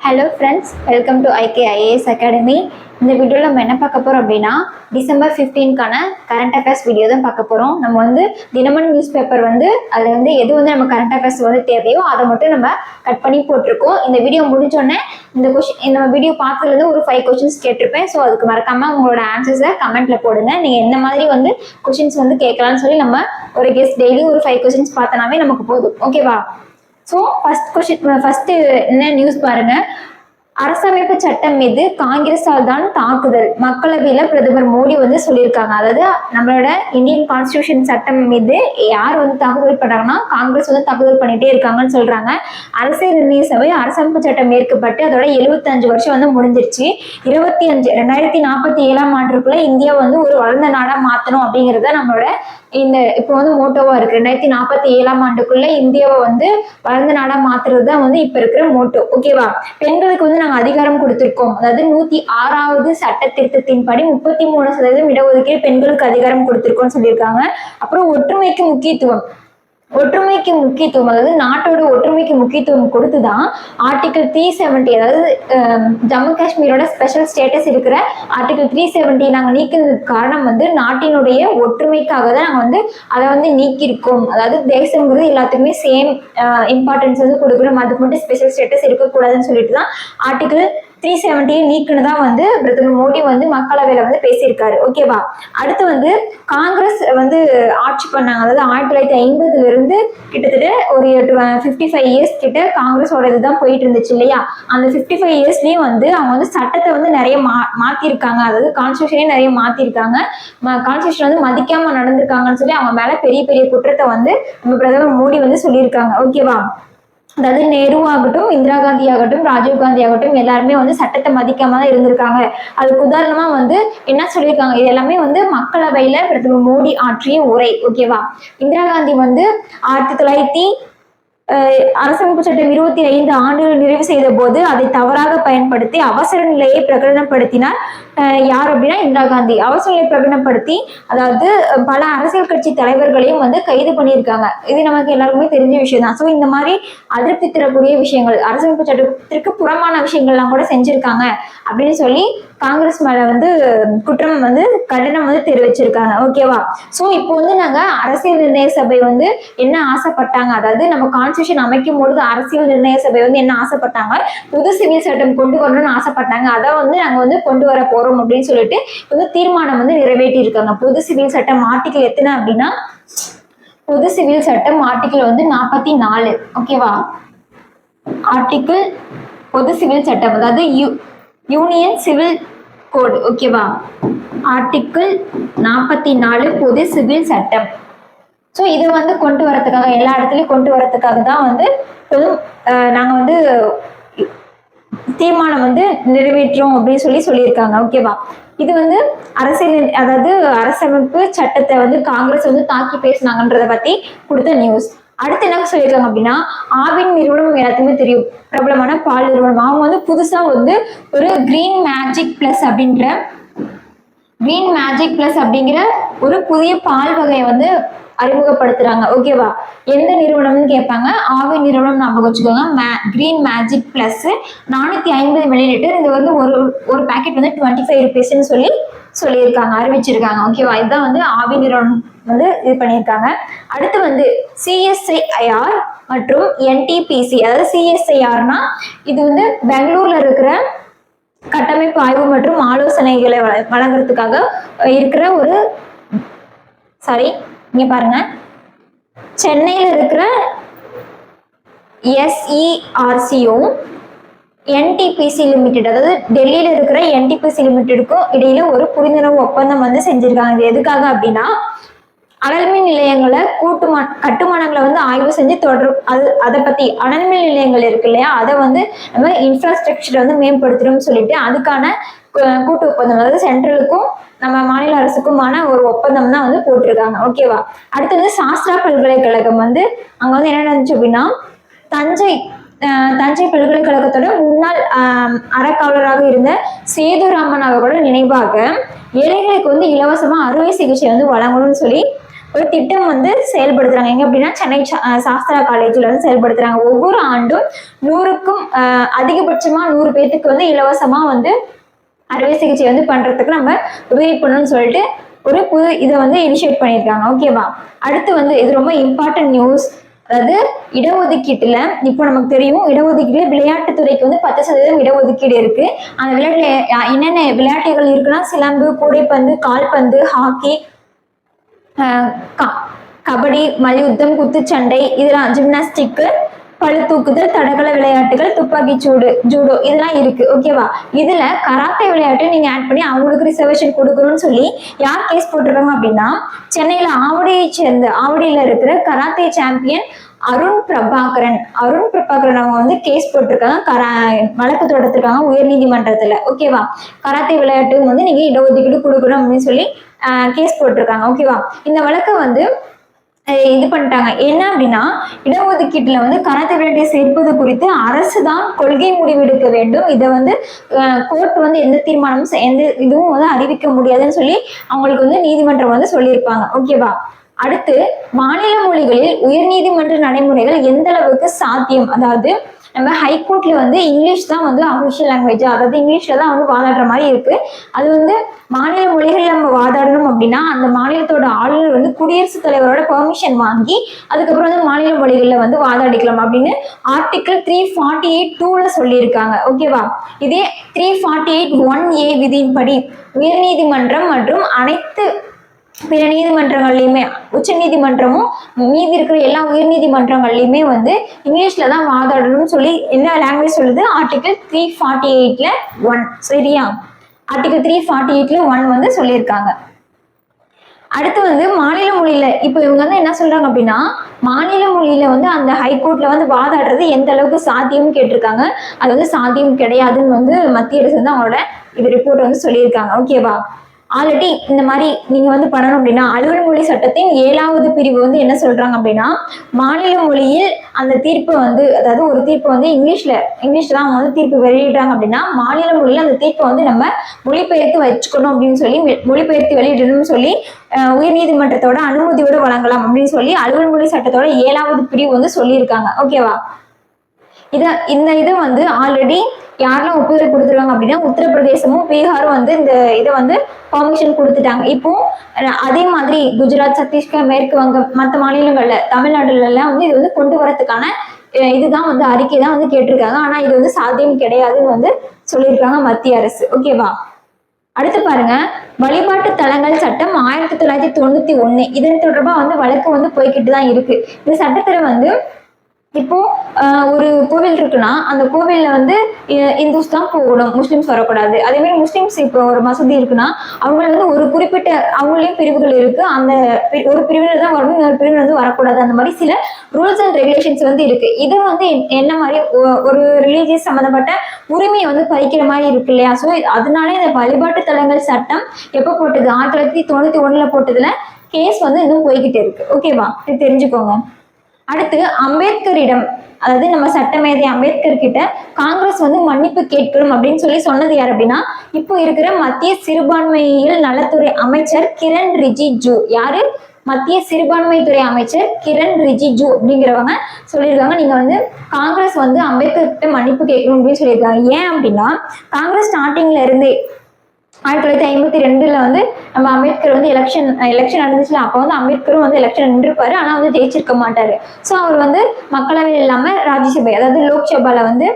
Hello friends, welcome to IKIAS academy. இந்த வீடியோவில் நம்ம என்ன பார்க்க போகிறோம் அப்படின்னா, டிசம்பர் 15க்கான கரண்ட் அஃபேர்ஸ் வீடியோ தான் பார்க்க போகிறோம். நம்ம வந்து தினமணி நியூஸ் பேப்பர் அதில் எது நம்ம கரண்ட் அஃபேர்ஸ் தேவையோ அதை மட்டும் நம்ம கட் பண்ணி போட்டிருக்கோம். இந்த வீடியோ முடிஞ்சோடனே இந்த வீடியோ பார்த்ததுலேருந்து ஒரு 5 கொஷின்ஸ் கேட்டிருப்பேன். ஸோ அதுக்கு மறக்காமல் உங்களோட ஆன்சர்ஸை கமெண்ட்டில் போடுங்க. நீங்கள் எந்த மாதிரி கொஷின்ஸ் கேட்கலான்னு சொல்லி நம்ம ஒரு கெஸ்ட் டெய்லி ஒரு 5 கொஷின்ஸ் பார்த்தனாவே நமக்கு போதும். ஓகேவா? ஸோ ஃபர்ஸ்ட் என்ன நியூஸ் பாருங்க. அரசமைப்பு சட்டம் மீது காங்கிரஸால் தான் தாக்குதல், மக்களவையில பிரதமர் மோடி சொல்லியிருக்காங்க. அதாவது நம்மளோட இந்தியன் கான்ஸ்டிடியூஷன் சட்டம் மீது யார் தாக்குதல் பண்றாங்கன்னா காங்கிரஸ் தாக்குதல் பண்ணிட்டே இருக்காங்கன்னு சொல்றாங்க. அரசியல் நிர்ணய சபை அரசமைப்பு சட்டம் ஏற்கப்பட்டு அதோட 75 வருஷம் முடிஞ்சிருச்சு. 2047 ஆண்டுக்குள்ள இந்தியா ஒரு வளர்ந்த நாடா மாத்தணும் அப்படிங்கறத நம்மளோட இப்போ மோட்டோவா இருக்கு. 2047 ஆண்டுக்குள்ள இந்தியாவை வளர்ந்த நாடா மாத்துறது தான் இப்ப இருக்கிற மோட்டோ. ஓகேவா? பெண்களுக்கு நாங்க அதிகாரம் கொடுத்திருக்கோம். அதாவது 106வது சட்ட திருத்தத்தின்படி 33% இடஒதுக்கீடு பெண்களுக்கு அதிகாரம் கொடுத்திருக்கோம்னு சொல்லியிருக்காங்க. அப்புறம் ஒற்றுமைக்கு முக்கியத்துவம், அதாவது நாட்டோட ஒற்றுமைக்கு முக்கியத்துவம் கொடுத்துதான் ஆர்டிகல் 370, அதாவது ஜம்மு காஷ்மீரோட ஸ்பெஷல் ஸ்டேட்டஸ் இருக்கிற ஆர்டிகல் 370 நாங்கள் நீக்கிறதுக்கு காரணம் நாட்டினுடைய ஒற்றுமைக்காக தான் நாங்கள் அதை நீக்கியிருக்கோம். அதாவது தேசங்கிறது எல்லாத்துக்குமே சேம் இம்பார்ட்டன்ஸ் கொடுக்கணும், அதுக்கு மட்டும் ஸ்பெஷல் ஸ்டேட்டஸ் இருக்கக்கூடாதுன்னு சொல்லிட்டு தான் ஆர்டிகல் 370 நீக்குன்னு பிரதமர் மோடி மக்களவையில பேசியிருக்காரு. ஓகேவா? அடுத்து காங்கிரஸ் ஆட்சி பண்ணாங்க. அதாவது 1950 இருந்து கிட்டத்தட்ட ஒரு 55 இயர்ஸ் கிட்ட காங்கிரஸோட இதுதான் போயிட்டு இருந்துச்சு இல்லையா? அந்த 55 இயர்ஸ்லயும் அவங்க சட்டத்தை நிறைய மாத்திருக்காங்க. அதாவது கான்ஸ்டியூஷனே நிறைய மாத்திருக்காங்க. கான்ஸ்டியூஷன் மதிக்காம நடந்திருக்காங்கன்னு சொல்லி அவங்க மேல பெரிய பெரிய குற்றத்தை நம்ம பிரதமர் மோடி சொல்லியிருக்காங்க. ஓகேவா? அதாவது நேரு ஆகட்டும், இந்திரா காந்தி ஆகட்டும், ராஜீவ் காந்தி ஆகட்டும், எல்லாருமே சட்டத்தை மதிக்காம தான் இருந்திருக்காங்க. அதுக்கு உதாரணமா என்ன சொல்லியிருக்காங்க, இது எல்லாமே மக்களவையில பிரதமர் மோடி ஆற்றிய உரை. ஓகேவா? இந்திரா காந்தி 1900 அரசமைப்பு சட்டம் 25 ஆண்டுகள் நிறைவு செய்த போது அதை தவறாக பயன்படுத்தி அவசர நிலையை பிரகடனப்படுத்தினார். யார் அப்படின்னா இந்திரா காந்தி. அவசர நிலையை பிரகடனப்படுத்தி அதாவது பல அரசியல் கட்சி தலைவர்களையும் கைது பண்ணியிருக்காங்க. இது நமக்கு எல்லாருக்குமே தெரிஞ்ச விஷயம் தான். ஸோ இந்த மாதிரி அதிருப்தி தரக்கூடிய விஷயங்கள், அரசமைப்பு சட்டத்திற்கு புறமான விஷயங்கள்லாம் கூட செஞ்சிருக்காங்க அப்படின்னு சொல்லி காங்கிரஸ் மேல குற்றம் கண்டனம் தெரிவிச்சிருக்காங்க. ஓகேவா? ஸோ இப்போ நாங்க அரசியல் நிர்ணய சபை என்ன ஆசைப்பட்டாங்க, அதாவது நம்ம கான்ஸ்டியூஷன் அமைக்கும் பொழுது அரசியல் நிர்ணய சபை என்ன ஆசைப்பட்டாங்க, புது சிவில் சட்டம் கொண்டு வரணும்னு ஆசைப்பட்டாங்க. அதை நாங்க கொண்டு வர போறோம் அப்படின்னு சொல்லிட்டு தீர்மானம் நிறைவேற்றி இருக்காங்க. பொது சிவில் சட்டம் ஆர்டிகல் எத்தனை அப்படின்னா, பொது சிவில் சட்டம் ஆர்டிகல் 44. ஓகேவா? ஆர்டிகிள் பொது சிவில் சட்டம், அதாவது யூனியன் சிவில் கோட். ஓகேவா? ஆர்டிகிள் 44 பொது சிவில் சட்டம். ஸோ இதை கொண்டு வரதுக்காக, எல்லா இடத்துலையும் கொண்டு வரதுக்காக தான் நாங்கள் தீர்மானம் நிறைவேற்றோம் அப்படின்னு சொல்லியிருக்காங்க. ஓகேவா? இது அரசியல், அதாவது அரசமைப்பு சட்டத்தை காங்கிரஸ் தாக்கி பேசினாங்கன்றத பத்தி கொடுத்த நியூஸ். அடுத்து என்ன சொல்லியிருக்காங்க அப்படின்னா, ஆவின் நிறுவனம் எல்லாத்துக்குமே தெரியும், பிரபலமான பால் நிறுவனம். அவங்க புதுசா ஒரு கிரீன் மேஜிக் பிளஸ் அப்படிங்கிற ஒரு புதிய பால் வகையை அறிமுகப்படுத்துறாங்க. ஓகேவா? எந்த நிறுவனம்னு கேட்பாங்க. ஆவி நிறுவனம் ஞாபகம் வச்சுக்கோங்க. Green magic plus 450 millilitre. இது ஒரு பேக்கெட் 25 ருபீஸ்ன்னு சொல்லியிருக்காங்க, அறிவிச்சிருக்காங்க. ஓகேவா? இதுதான் ஆவி நிறுவனம் இது பண்ணியிருக்காங்க. அடுத்து CSIR மற்றும் NTPC. அதாவது CSIRனா இது பெங்களூர்ல இருக்கிற கட்டமைப்பு ஆய்வு மற்றும் ஆலோசனைகளை வழங்குறதுக்காக இருக்கிற ஒரு இங்க பாருங்க, சென்னையில இருக்கிற SERC-யும் NTPC லிமிடெட், அதாவது டெல்லியில இருக்கிற NTPC லிமிடெடுக்கும் இடையில ஒரு புரிந்துணர்வு ஒப்பந்தம் செஞ்சிருக்காங்க. இது எதுக்காக அப்படின்னா, அனல்மின் நிலையங்களை கட்டுமானங்களை ஆய்வு செஞ்சு அதை பத்தி அனல்மின் நிலையங்கள் இருக்கு இல்லையா, அதை நம்ம இன்ஃப்ராஸ்ட்ரக்சர் மேம்படுத்தணும்னு சொல்லிட்டு அதுக்கான கூட்டு ஒப்பந்தம், அதாவது சென்ட்ரலுக்கும் நம்ம மாநில அரசுக்குமான ஒரு ஒப்பந்தம் தான் போட்டிருக்காங்க. ஓகேவா? அடுத்தது சாஸ்திரா பல்கலைக்கழகம் அங்க என்ன நடந்துச்சு அப்படின்னா, தஞ்சை பல்கலைக்கழகத்தோட முன்னாள் அறக்காவலராக இருந்த சேதுராமன் அவர்களோட நினைவாக ஏழைகளுக்கு இலவசமா அறுவை சிகிச்சை வழங்கணும்னு சொல்லி ஒரு திட்டம் வந்து செயல்படுத்துறாங்க. எங்க அப்படின்னா சென்னை சாஸ்திரா காலேஜ்ல வந்து செயல்படுத்துறாங்க. ஒவ்வொரு ஆண்டும் 100க்கும் அதிகபட்சமா 100 பேத்துக்கு வந்து இலவசமா வந்து அறுவை சிகிச்சை வந்து பண்றதுக்கு நம்ம உதவி பண்ணணும்னு சொல்லிட்டு ஒரு புது இதை வந்து இனிஷியேட் பண்ணியிருக்காங்க. ஓகேவா? அடுத்து வந்து இது ரொம்ப இம்பார்ட்டன்ட் நியூஸ். அதாவது இடஒதுக்கீட்டுல இப்போ நமக்கு தெரியும், இடஒதுக்கீடுல விளையாட்டுத்துறைக்கு வந்து 10% இடஒதுக்கீடு இருக்கு. அந்த விளையாட்டுல என்னென்ன விளையாட்டுகள் இருக்குன்னா சிலம்பு, கூடைப்பந்து, கால்பந்து, ஹாக்கி, கபடி, மல்யுத்தம், குத்துச்சண்டை, இதெல்லாம் ஜிம்னாஸ்டிக், பளு தூக்குதல், தடகள விளையாட்டுகள், துப்பாக்கி சூடு, ஜூடோ இதெல்லாம் இருக்கு. ஓகேவா? இதுல கராத்தே விளையாட்டு நீங்க ஆட் பண்ணி அவங்களுக்கு ரிசர்வேஷன் கொடுக்கணும்னு சொல்லி யார் கேஸ் போட்டிருக்காங்க அப்படின்னா சென்னையில ஆவடியில இருக்கிற கராத்தே சாம்பியன் அருண் பிரபாகரன் அவங்க வந்து கேஸ் போட்டிருக்காங்க, வழக்கு தொடுத்திருக்காங்க உயர்நீதிமன்றத்துல. ஓகேவா? கராத்தே விளையாட்டு வந்து நீங்க இடஒதுக்கீடு கொடுக்கணும் அப்படின்னு சொல்லி கேஸ் போட்டிருக்காங்க. ஓகேவா? இந்த வழக்கை வந்து இது பண்ணிட்டாங்க. என்ன அப்படின்னா இடஒதுக்கீட்டுல வந்து கராத்தே விளையாட்டை சேர்ப்பது குறித்து அரசு தான் கொள்கை முடிவெடுக்க வேண்டும். இதை வந்து கோர்ட் வந்து எந்த தீர்மானமும் எந்த இதுவும் வந்து அறிவிக்க முடியாதுன்னு சொல்லி அவங்களுக்கு வந்து நீதிமன்றம் வந்து சொல்லியிருப்பாங்க. ஓகேவா? அடுத்து மாநில மொழிகளில் உயர்நீதிமன்ற நடைமுறைகள் எந்த அளவுக்கு சாத்தியம். அதாவது நம்ம ஹைகோர்ட்ல வந்து இங்கிலீஷ் தான் வந்து அஃபிஷியல் லாங்குவேஜ், அதாவது இங்கிலீஷ்ல தான் வந்து வாதாடுற மாதிரி இருக்கு. அது வந்து மாநில மொழிகள் நம்ம வாதாடணும் அப்படின்னா அந்த மாநிலத்தோட ஆளுநர் வந்து குடியரசுத் தலைவரோட பெர்மிஷன் வாங்கி அதுக்கப்புறம் வந்து மாநில மொழிகள்ல வந்து வாதாடிக்கலாம் அப்படின்னு ஆர்டிகிள் 348(2)ல சொல்லியிருக்காங்க. ஓகேவா? இதே 348(1)A விதியின்படி உயர்நீதிமன்றம் மற்றும் அனைத்து பிற நீதிமன்றங்கள்லயுமே உச்ச நீதிமன்றமும் மீதி இருக்கிற எல்லா உயர் நீதிமன்றங்கள்லயுமே வந்து இங்கிலீஷ்ல தான் வாதாடணும்னு சொல்லி என்ன லாங்குவேஜ் சொல்லுது? ஆர்டிகிள் 348(1). சரியா? ஆர்டிகிள் 348(1) வந்து சொல்லியிருக்காங்க. அடுத்து வந்து மாநில மொழியில இப்ப இவங்க வந்து என்ன சொல்றாங்க அப்படின்னா மாநில மொழியில வந்து அந்த ஹைகோர்ட்ல வந்து வாதாடுறது எந்த அளவுக்கு சாத்தியம்னு கேட்டிருக்காங்க. அது வந்து சாத்தியம் கிடையாதுன்னு வந்து மத்திய அரசு வந்து அவங்களோட இது ரிப்போர்ட் வந்து சொல்லியிருக்காங்க. ஓகேவா? ஆல்ரெடி இந்த மாதிரி நீங்க வந்து பண்ணணும் அப்படின்னா அலுவல் மொழி சட்டத்தின் 7வது பிரிவு வந்து என்ன சொல்றாங்க அப்படின்னா மாநில மொழியில் அந்த தீர்ப்பு வந்து அதாவது ஒரு தீர்ப்பு வந்து இங்கிலீஷ்ல தான் அவங்க வந்து தீர்ப்பு வெளியிடுறாங்க அப்படின்னா மாநில மொழியில அந்த தீர்ப்பை வந்து நம்ம மொழிபெயர்த்து வச்சுக்கணும் அப்படின்னு சொல்லி மொழிபெயர்த்து வெளியிடணும்னு சொல்லி உயர்நீதிமன்றத்தோட அனுமதியோட வழங்கலாம் அப்படின்னு சொல்லி அலுவல் மொழி சட்டத்தோட 7வது பிரிவு வந்து சொல்லியிருக்காங்க. ஓகேவா? இந்த இது வந்து ஆல்ரெடி யாரெல்லாம் ஒப்புதல் கொடுத்துருக்காங்க அப்படின்னா உத்தரப்பிரதேசமும் பீகாரும் வந்து இந்த இதை வந்து பர்மிஷன் கொடுத்துட்டாங்க. இப்போ அதே மாதிரி குஜராத், சத்தீஸ்கர், மேற்கு வங்கம், மற்ற மாநிலங்கள்ல தமிழ்நாடுல எல்லாம் வந்து இது வந்து கொண்டு வரதுக்கான இதுதான் வந்து அறிக்கை தான் வந்து கேட்டிருக்காங்க. ஆனா இது வந்து சாத்தியம் கிடையாதுன்னு வந்து சொல்லியிருக்காங்க மத்திய அரசு. ஓகேவா? அடுத்து பாருங்க, வழிபாட்டு தலங்கள் சட்டம் 1991 இதன் தொடர்பா வந்து வழக்கு வந்து போய்கிட்டு தான் இருக்கு. இந்த சட்டத்துல வந்து இப்போ ஒரு கோவில் இருக்குன்னா அந்த கோவில்ல வந்து இந்துஸ் தான் போகணும், முஸ்லிம்ஸ் வரக்கூடாது. அதே மாதிரி முஸ்லிம்ஸ் இப்போ ஒரு மசூதி இருக்குன்னா அவங்கள வந்து ஒரு குறிப்பிட்ட அவங்களையும் பிரிவுகள் இருக்கு. அந்த ஒரு பிரிவினர் தான் வரணும், இன்னொரு பிரிவினர் வந்து வரக்கூடாது. அந்த மாதிரி சில ரூல்ஸ் அண்ட் ரெகுலேஷன்ஸ் வந்து இருக்கு. இது வந்து என்ன மாதிரி ஒரு ரிலீஜியஸ் சம்மந்தப்பட்ட உரிமையை வந்து பறிக்கிற மாதிரி இருக்கு இல்லையா? ஸோ அதனால இந்த வழிபாட்டு தலங்கள் சட்டம் எப்போ போட்டது? 1991 போட்டதுல கேஸ் வந்து இன்னும் போய்கிட்டே இருக்கு. ஓகேவா? இது தெரிஞ்சுக்கோங்க. அடுத்து அம்பேத்கரிடம் அதாவது நம்ம சட்டமேதை அம்பேத்கர் கிட்ட காங்கிரஸ் வந்து மன்னிப்பு கேட்கணும் அப்படின்னு சொல்லி சொன்னது யார் அப்படின்னா இப்போ இருக்கிற மத்திய சிறுபான்மையியல் நலத்துறை அமைச்சர் கிரண் ரிஜிஜு. யாரு? மத்திய சிறுபான்மைத்துறை அமைச்சர் கிரண் ரிஜிஜு அப்படிங்கிறவங்க சொல்லியிருக்காங்க நீங்க வந்து காங்கிரஸ் வந்து அம்பேத்கர் கிட்ட மன்னிப்பு கேட்கணும் அப்படின்னு சொல்லியிருக்காங்க. ஏன் அப்படின்னா காங்கிரஸ் ஸ்டார்டிங்ல இருந்தே 1952 வந்து நம்ம அம்பேத்கர் வந்து எலெக்ஷன் நடந்துச்சுல அப்போ வந்து அம்பேத்கரும் வந்து எலெக்ஷன் நின்றுப்பாரு. ஆனா வந்து ஜெயிச்சிருக்க மாட்டாரு. ஸோ அவர் வந்து மக்களவையில் இல்லாம ராஜ்யசபை அதாவது லோக்சபால வந்து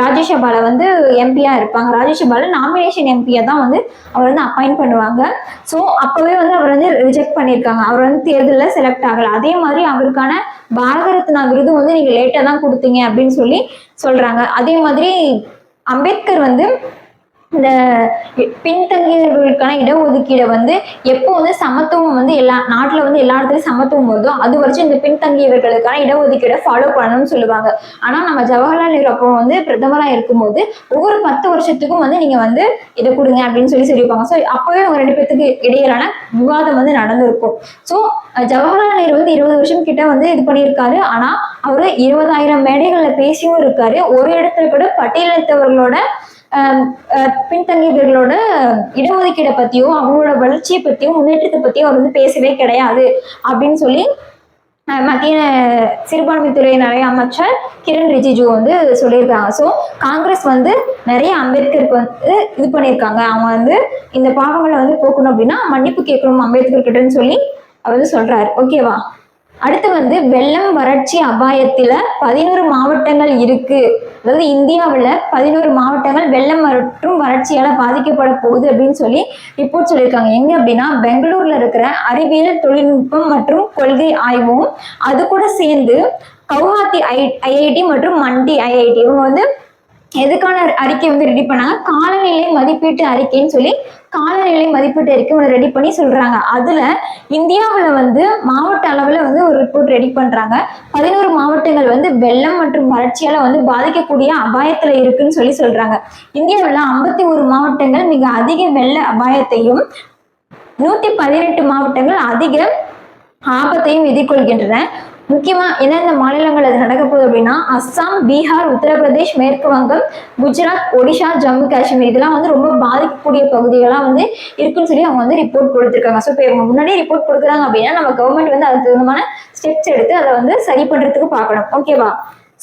ராஜ்யசபால வந்து எம்பியா இருப்பாங்க. ராஜ்யசபால நாமினேஷன் எம்பியா தான் வந்து அவர் வந்து அப்பாயிண்ட் பண்ணுவாங்க. ஸோ அப்பவே வந்து அவர் வந்து ரிஜெக்ட் பண்ணியிருக்காங்க. அவர் வந்து தேர்தலில் செலக்ட் ஆகல. அதே மாதிரி அவருக்கான பாரத ரத்னா விருது வந்து நீங்க லேட்டா தான் கொடுத்தீங்க அப்படின்னு சொல்லி சொல்றாங்க. அதே மாதிரி அம்பேத்கர் வந்து இந்த பின்தங்கியவர்களுக்கான இடஒதுக்கீடை வந்து எப்போ வந்து சமத்துவம் வந்து எல்லா நாட்டுல வந்து எல்லா இடத்துலயும் சமத்துவம் வருதோ அது வரைக்கும் இந்த பின்தங்கியவர்களுக்கான இடஒதுக்கீடை ஃபாலோ பண்ணணும்னு சொல்லுவாங்க. ஆனா நம்ம ஜவஹர்லால் நேரு அப்போ வந்து பிரதமரா இருக்கும்போது ஒவ்வொரு 10 வருஷத்துக்கும் வந்து நீங்க வந்து இதை கொடுங்க அப்படின்னு சொல்லியிருப்பாங்க. ஸோ அப்பவே அவங்க 2 பேத்துக்கு இடையிலான விவாதம் வந்து நடந்திருக்கும். ஸோ ஜவஹர்லால் நேரு வந்து 20 வருஷம் கிட்ட வந்து இது பண்ணியிருக்காரு. ஆனா அவரு 20,000 மேடைகள்ல பேசியும் இருக்காரு. ஒரு இடத்துல கூட பட்டியலினத்தவர்களோட பின்தங்கியவர்களோட இடஒதுக்கீடை பத்தியோ அவங்களோட வளர்ச்சியை பத்தியும் முன்னேற்றத்தை பத்தியும் அவர் வந்து பேசவே கிடையாது அப்படின்னு சொல்லி மத்திய சிறுபான்மைத்துறை நிறைய அமைச்சர் கிரண் ரிஜிஜு வந்து சொல்லியிருக்காங்க. ஸோ காங்கிரஸ் வந்து நிறைய அம்பேத்கருக்கு வந்து இது பண்ணியிருக்காங்க. அவங்க வந்து இந்த பாவங்களை வந்து போக்கணும் அப்படின்னா மன்னிப்பு கேட்கணும் அம்பேத்கர் கிட்டன்னு சொல்லி அவர் வந்து சொல்றாரு. ஓகேவா? அடுத்து வந்து வெள்ளம் வறட்சி அபாயத்துல 11 மாவட்டங்கள் இருக்கு. அதாவது இந்தியாவில் 11 மாவட்டங்கள் வெள்ளம் மற்றும் வறட்சியால பாதிக்கப்பட போகுது அப்படின்னு சொல்லி ரிப்போர்ட் சொல்லியிருக்காங்க. எங்க அப்படின்னா பெங்களூர்ல இருக்கிற அறிவியல் தொழில்நுட்பம் மற்றும் கொள்கை ஆய்வும் அது கூட சேர்ந்து கவுஹாத்தி ஐஐடி மற்றும் மண்டி ஐஐடி இவங்க வந்து எதுக்கான அறிக்கை வந்து ரெடி பண்ணாங்க, காலநிலை மதிப்பீட்டு அறிக்கைன்னு சொல்லி காலநிலை மதிப்பீட்டு அறிக்கை ஒன்று ரெடி பண்ணி சொல்றாங்க. அதுல இந்தியாவில் வந்து மாவட்ட அளவில் வந்து ஒரு ரிப்போர்ட் ரெடி பண்றாங்க. 11 மாவட்டங்கள் வந்து வெள்ளம் மற்றும் வறட்சியால வந்து பாதிக்கக்கூடிய அபாயத்துல இருக்குன்னு சொல்லி சொல்றாங்க. இந்தியாவில் 51 மாவட்டங்கள் மிக அதிக வெள்ள அபாயத்தையும் 118 மாவட்டங்கள் அதிக ஆபத்தையும் எதிர்கொள்கின்றன. முக்கியமா எந்தெந்த மாநிலங்கள் அது நடக்க போகுது அப்படின்னா அஸ்ஸாம், பீகார், உத்தரப்பிரதேஷ், மேற்கு வங்கம், குஜராத், ஒடிஷா, ஜம்மு காஷ்மீர் இதெல்லாம் வந்து ரொம்ப பாதிக்கக்கூடிய பகுதிகளாக வந்து இருக்குன்னு சொல்லி அவங்க வந்து ரிப்போர்ட் கொடுத்துருக்காங்க. ஸோ இப்போ இவங்க முன்னாடியே ரிப்போர்ட் கொடுக்குறாங்க அப்படின்னா நம்ம கவர்மெண்ட் வந்து அதுக்கு தகுந்தமான ஸ்டெப்ஸ் எடுத்து அதை வந்து சரி பண்றதுக்கு பார்க்கணும். ஓகேவா?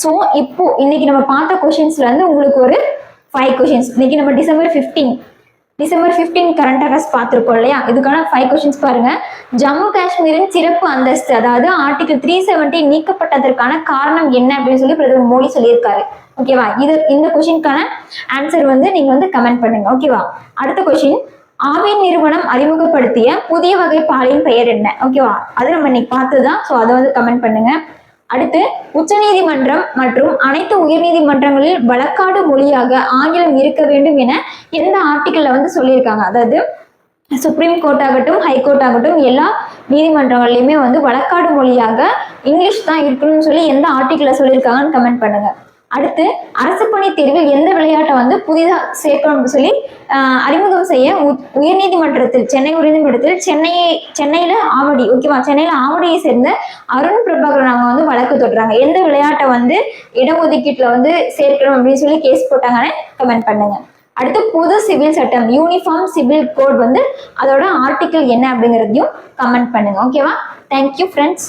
ஸோ இப்போ இன்னைக்கு நம்ம பார்த்த கொஸ்டின்ஸ்ல இருந்து உங்களுக்கு ஒரு 5 கொஸ்டின்ஸ். இன்னைக்கு நம்ம டிசம்பர் 15 கரண்ட் அஃபேர்ஸ் பார்த்துருக்கோம் இல்லையா? இதுக்கான 5 கொஸ்டின்ஸ் பாருங்க. ஜம்மு காஷ்மீரின் சிறப்பு அந்தஸ்து அதாவது ஆர்டிகல் 370 நீக்கப்பட்டதற்கான காரணம் என்ன அப்படின்னு சொல்லி பிரதமர் மோடி சொல்லியிருக்காரு. ஓகேவா? இந்த கொஸ்டினுக்கான ஆன்சர் வந்து நீங்க வந்து கமெண்ட் பண்ணுங்க. ஓகேவா? அடுத்த கொஸ்டின், ஆவின் நிறுவனம் அறிமுகப்படுத்திய புதிய வகை பாலின் பெயர் என்ன? ஓகேவா? அது நம்ம இன்னைக்கு பார்த்ததுதான். ஸோ அதை வந்து கமெண்ட் பண்ணுங்க. அடுத்து, உச்சநீதிமன்றம் மற்றும் அனைத்து உயர்நீதிமன்றங்களில் வழக்காடு மொழியாக ஆங்கிலம் இருக்க வேண்டும் என எந்த ஆர்டிக்கல்ல வந்து சொல்லியிருக்காங்க? அதாவது சுப்ரீம் கோர்ட் ஆகட்டும், ஹைகோர்ட் ஆகட்டும், எல்லா நீதிமன்றங்கள்லயுமே வந்து வழக்காடு மொழியாக இங்கிலீஷ் தான் இருக்கணும்னு சொல்லி எந்த ஆர்டிக்கல்ல சொல்லியிருக்காங்கன்னு கமெண்ட் பண்ணுங்க. அடுத்து, அரசு பணி தேர்வில் எந்த விளையாட்டை வந்து புதிதாக சேர்க்கணும்னு சொல்லி அறிமுகம் செய்ய உயர்நீதிமன்றத்தில் சென்னை உயர்நீதிமன்றத்தில் சென்னையில ஆவடி, ஓகேவா, சென்னையில ஆவடியை சேர்ந்த அருண் பிரபாகரன் அவங்க வந்து வழக்கு தொடுறாங்க. எந்த விளையாட்டை வந்து இடஒதுக்கீட்டுல வந்து சேர்க்கணும் அப்படின்னு சொல்லி கேஸ் போட்டாங்கன்னு கமெண்ட் பண்ணுங்க. அடுத்து, பொது சிவில் சட்டம் யூனிஃபார்ம் சிவில் கோட் வந்து அதோட ஆர்டிக்கிள் என்ன அப்படிங்கிறதையும் கமெண்ட் பண்ணுங்க. ஓகேவா? Thank you friends.